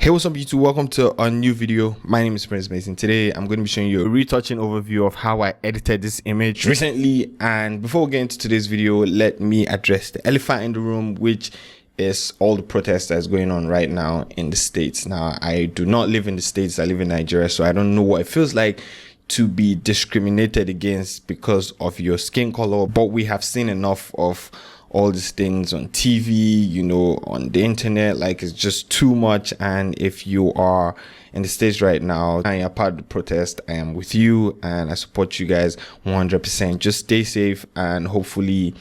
Hey, what's up YouTube? Welcome to a new video. My name is Meyson. Today I'm going to be showing you a retouching overview of how I edited this image recently. And before we get into today's video, let me address the elephant in the room, which is all the protests that's going on right now in the States. Now, I do not live in the States, I live in Nigeria, so I don't know what it feels like to be discriminated against because of your skin color, but we have seen enough of all these things on TV, you know, on the internet. Like, it's just too much. And if you are in the States right now and you're part of the protest, I am with you and I support you guys 100%. Just stay safe, and hopefully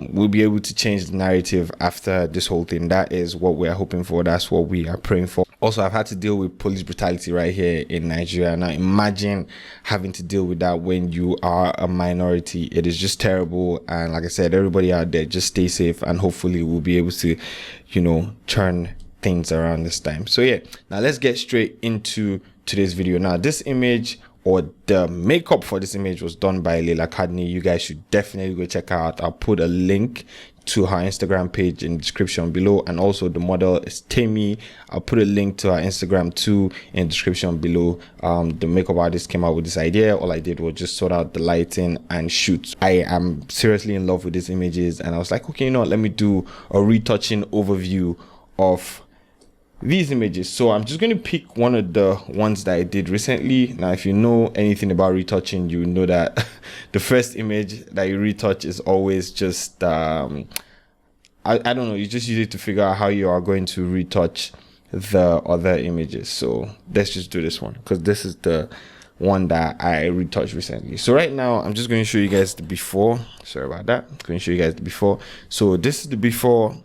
we'll be able to change the narrative after this whole thing. That is what we are hoping for. That's what we are praying for. Also, I've had to deal with police brutality right here in Nigeria. Now, imagine having to deal with that when you are a minority. It is just terrible. And like I said, everybody out there, just stay safe, and hopefully we'll be able to, you know, turn things around this time. So yeah, now let's get straight into today's video. Now, this image, or the makeup for this image, was done by Leila Kadni. You guys should definitely go check her out. I'll put a link to her Instagram page in the description below, and also the model is Tammy. I'll put a link to her Instagram too in the description below. The makeup artist came out with this idea. All I did was just sort out the lighting and shoot. I am seriously in love with these images, and I was like, okay, you know what, let me do a retouching overview of these images. So I'm just going to pick one of the ones that I did recently. Now, if you know anything about retouching, you know that the first image that you retouch is always just I don't know, you just use it to figure out how you are going to retouch the other images. So let's just do this one, because this is the one that I retouched recently. So right now I'm just going to show you guys the before. Sorry about that. I'm going to show you guys the before. So this is the before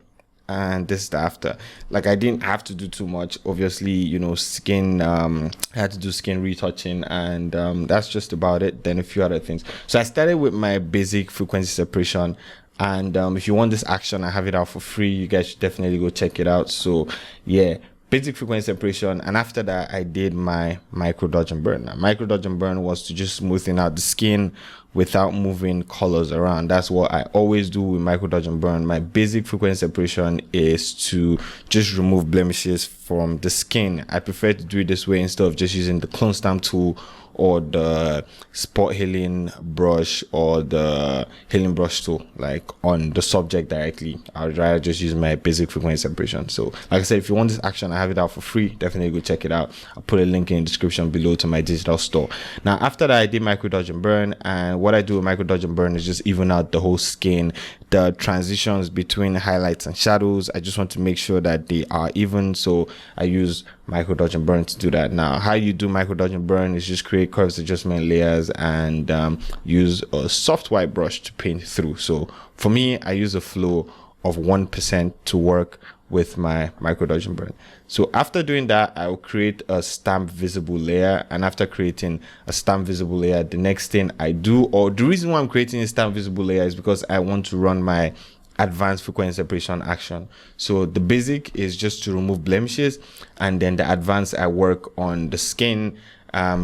and this is the after. Like, I didn't have to do too much, obviously, you know, skin, I had to do skin retouching, and that's just about it. Then a few other things. So I started with my basic frequency separation, and if you want this action, I have it out for free. You guys should definitely go check it out. So yeah, basic frequency separation, and after that I did my micro dodge and burn. Now, micro dodge and burn was to just smoothing out the skin without moving colors around. That's what I always do with micro dodge and burn. My basic frequency separation is to just remove blemishes from the skin. I prefer to do it this way instead of just using the clone stamp tool or the spot healing brush or the healing brush tool, like on the subject directly. I'd rather just use my basic frequency separation. So like I said, if you want this action, I have it out for free. Definitely go check it out. I'll put a link in the description below to my digital store. Now, after that, I did micro dodge and burn, and what I do with micro dodge and burn is just even out the whole skin, the transitions between highlights and shadows. I just want to make sure that they are even, so I use micro dodge and burn to do that. Now, how you do micro dodge and burn is just create curves adjustment layers and use a soft white brush to paint through. So for me, I use a flow of 1% to work with my micro dodge and burn. So after doing that, I will create a stamp visible layer, and after creating a stamp visible layer, the next thing I do, or the reason why I'm creating a stamp visible layer, is because I want to run my advanced frequency separation action. So the basic is just to remove blemishes, and then the advanced, I work on the skin,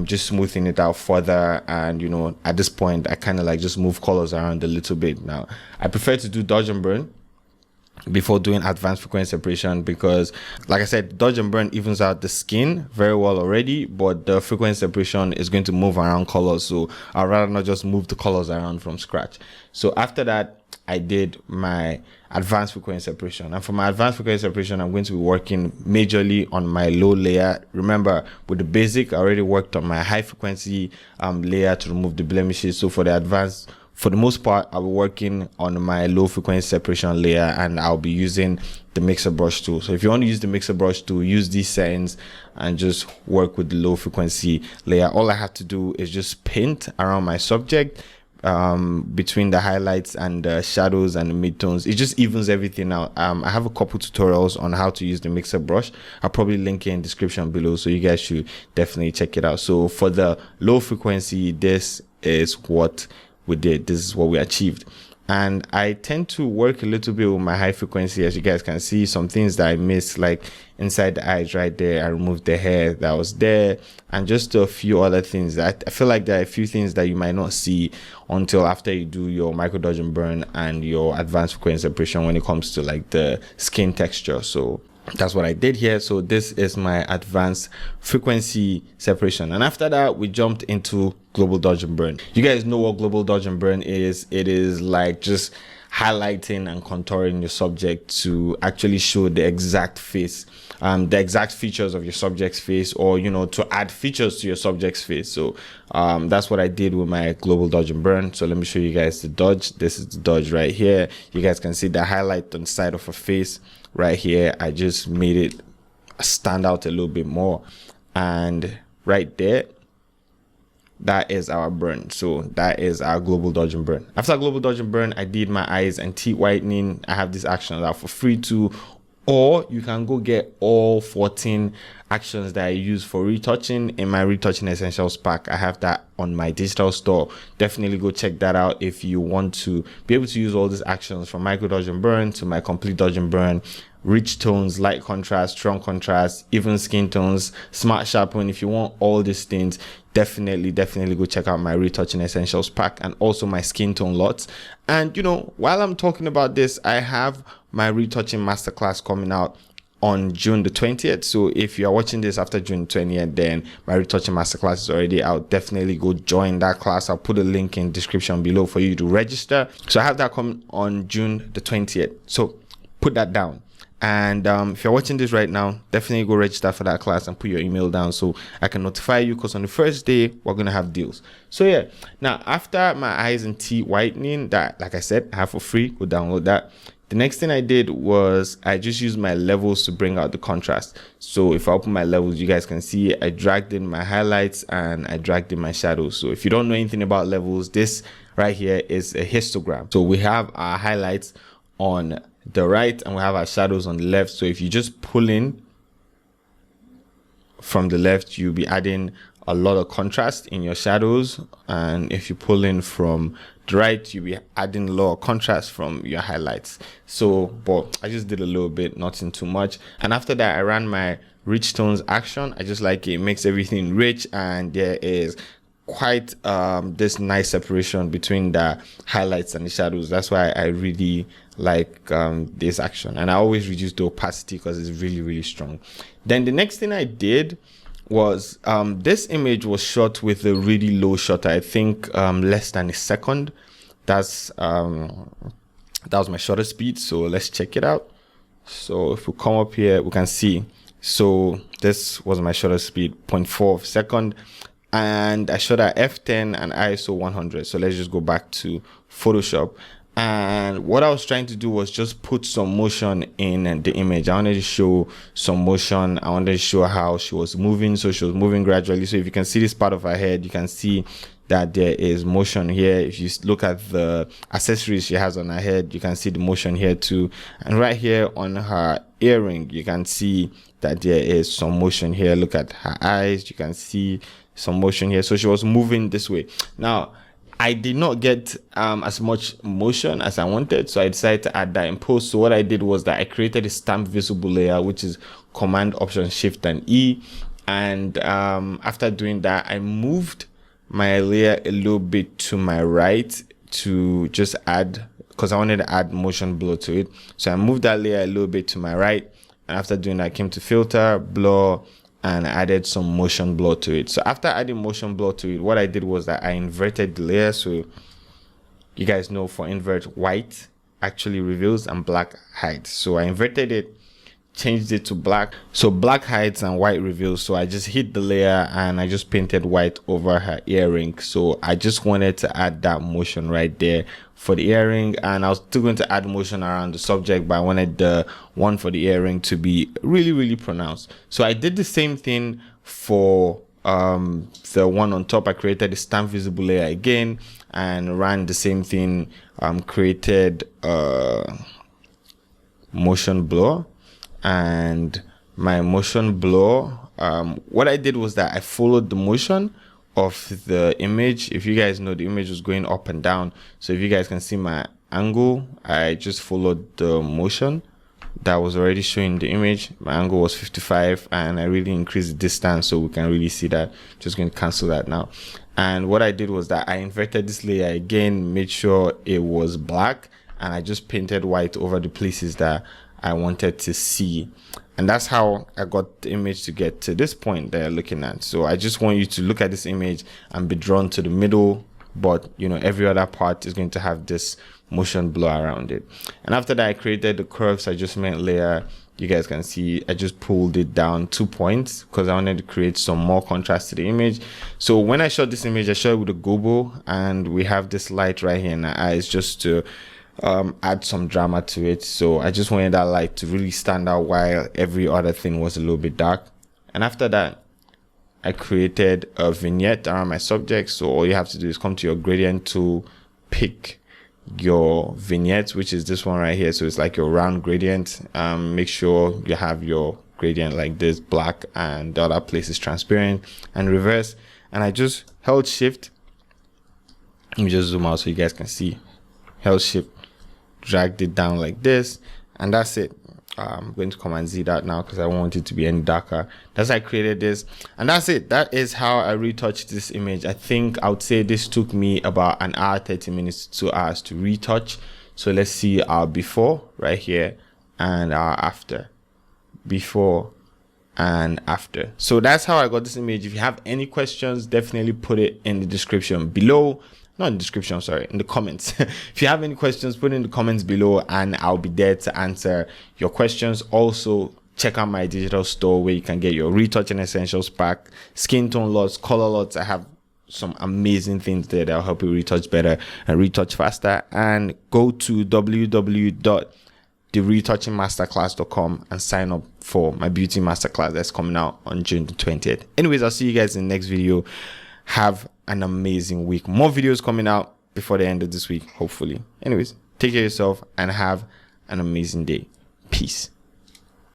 just smoothing it out further. And you know, at this point I kind of like just move colors around a little bit. Now, I prefer to do dodge and burn before doing advanced frequency separation, because like I said, dodge and burn evens out the skin very well already, but the frequency separation is going to move around colors, so I'd rather not just move the colors around from scratch. So after that, I did my advanced frequency separation, and for my advanced frequency separation, I'm going to be working majorly on my low layer. Remember, with the basic, I already worked on my high frequency layer to remove the blemishes. So for the advanced, for the most part, I'll be working on my low frequency separation layer, and I'll be using the mixer brush tool. So if you want to use the mixer brush tool, use these settings and just work with the low frequency layer. All I have to do is just paint around my subject, between the highlights and the shadows and the midtones. It just evens everything out. I have a couple tutorials on how to use the mixer brush. I'll probably link it in the description below, so you guys should definitely check it out. So for the low frequency, this is what we did. This is what we achieved. And I tend to work a little bit with my high frequency. As you guys can see, some things that I missed, like inside the eyes right there, I removed the hair that was there, and just a few other things that I feel like there are a few things that you might not see until after you do your micro dodge and burn and your advanced frequency separation when it comes to like the skin texture. So That's what I did here. So this is my advanced frequency separation, and after that we jumped into global dodge and burn. You guys know what global dodge and burn is. It is like just highlighting and contouring your subject to actually show the exact face, the exact features of your subject's face, or to add features to your subject's face. So that's what I did with my global dodge and burn. So let me show you guys the dodge. This is the dodge right here. You guys can see the highlight on the side of her face right here. I just made it stand out a little bit more, and right there, that is our burn. So that is our global dodge and burn. After global dodge and burn, I did my eyes and teeth whitening. I have these actions out for free too, or you can go get all 14 actions that I use for retouching in my retouching essentials pack. I have that on my digital store. Definitely go check that out if you want to be able to use all these actions, from micro dodge and burn to my complete dodge and burn, rich tones, light contrast, strong contrast, even skin tones, smart sharpen. If you want all these things, definitely go check out my retouching essentials pack, and also my skin tone lots. And while I'm talking about this, I have my retouching masterclass coming out on June the 20th. So if you are watching this after June 20th, then my retouching masterclass is already out. Definitely go join that class. I'll put a link in the description below for you to register. So I have that coming on June the 20th. So put that down. And if you're watching this right now, definitely go register for that class and put your email down so I can notify you, because on the first day we're gonna have deals. So yeah, now after my eyes and teeth whitening, that, like I said, I have for free, go download that. The next thing I did was I just used my levels to bring out the contrast. So if I open my levels, you guys can see I dragged in my highlights and I dragged in my shadows. So if you don't know anything about levels, this right here is a histogram. So we have our highlights on the right and we have our shadows on the left. So if you just pull in from the left, you'll be adding a lot of contrast in your shadows, and if you pull in from the right, you'll be adding a lot of contrast from your highlights. So but I just did a little bit, nothing too much. And after that, I ran my rich tones action. I just like it makes everything rich, and there is quite this nice separation between the highlights and the shadows. That's why I really like this action, and I always reduce the opacity because it's really strong. Then the next thing I did was this image was shot with a really low shutter, I think less than a second. That was my shutter speed. So let's check it out. So if we come up here, we can see, so this was my shutter speed, 0.4 of a second, and I shot at f10 and ISO 100. So let's just go back to Photoshop. And what I was trying to do was just put some motion in the image. I wanted to show some motion. I wanted to show how she was moving. So she was moving gradually. So if you can see this part of her head, you can see that there is motion here. If you look at the accessories she has on her head, you can see the motion here too. And right here on her earring, you can see that there is some motion here. Look at her eyes. You can see some motion here. So she was moving this way. Now, I did not get as much motion as I wanted, so I decided to add that in post. So what I did was that I created a stamp visible layer, which is Command Option Shift and E. And after doing that, I moved my layer a little bit to my right to just add, because I wanted to add motion blur to it. So I moved that layer a little bit to my right, and after doing that, I came to filter, blur, and I added some motion blur to it. So after adding motion blur to it, what I did was that I inverted the layer. So you guys know, for invert, white actually reveals and black hides. So I inverted it, changed it to black. So black hides and white reveals. So I just hit the layer and I just painted white over her earring. So I just wanted to add that motion right there for the earring, and I was still going to add motion around the subject, but I wanted the one for the earring to be really pronounced. So I did the same thing for the one on top. I created a stamp visible layer again and ran the same thing, created motion blur. And my motion blur, what I did was that I followed the motion of the image. If you guys know, the image was going up and down, so if you guys can see my angle, I just followed the motion that was already showing the image. My angle was 55 and I really increased the distance so we can really see that. Just going to cancel that now. And what I did was that I inverted this layer again, made sure it was black, and I just painted white over the places that I wanted to see. And that's how I got the image to get to this point that you're looking at. So I just want you to look at this image and be drawn to the middle, but you know, every other part is going to have this motion blur around it. And after that, I created the curves adjustment layer. You guys can see I just pulled it down 2 points because I wanted to create some more contrast to the image. So when I shot this image, I shot it with a gobo, and we have this light right here in our eyes just to add some drama to it. So I just wanted that light to really stand out while every other thing was a little bit dark. And after that, I created a vignette around my subject. So all you have to do is come to your gradient tool, pick your vignette, which is this one right here. So it's like your round gradient. Make sure you have your gradient like this, black, and the other place is transparent, and reverse. And I just held shift. Let me just zoom out so you guys can see. Held shift, dragged it down like this, and that's it. I'm going to Command Z that now because I don't want it to be any darker. That's how I created this, and that's it. That is how I retouched this image. I think I would say this took me about an hour 30 minutes to 2 hours to retouch. So let's see our before right here and our after. Before and after. So that's how I got this image. If you have any questions, definitely put it in the description below. Not in the description, sorry, in the comments. If you have any questions, put it in the comments below and I'll be there to answer your questions. Also, check out my digital store where you can get your retouching essentials pack, skin tone lots, color lots. I have some amazing things there that'll help you retouch better and retouch faster. And go to www.theretouchingmasterclass.com and sign up for my beauty masterclass that's coming out on June the 20th. Anyways, I'll see you guys in the next video. Have an amazing week. More videos coming out before the end of this week, hopefully. Anyways, take care of yourself and have an amazing day. Peace.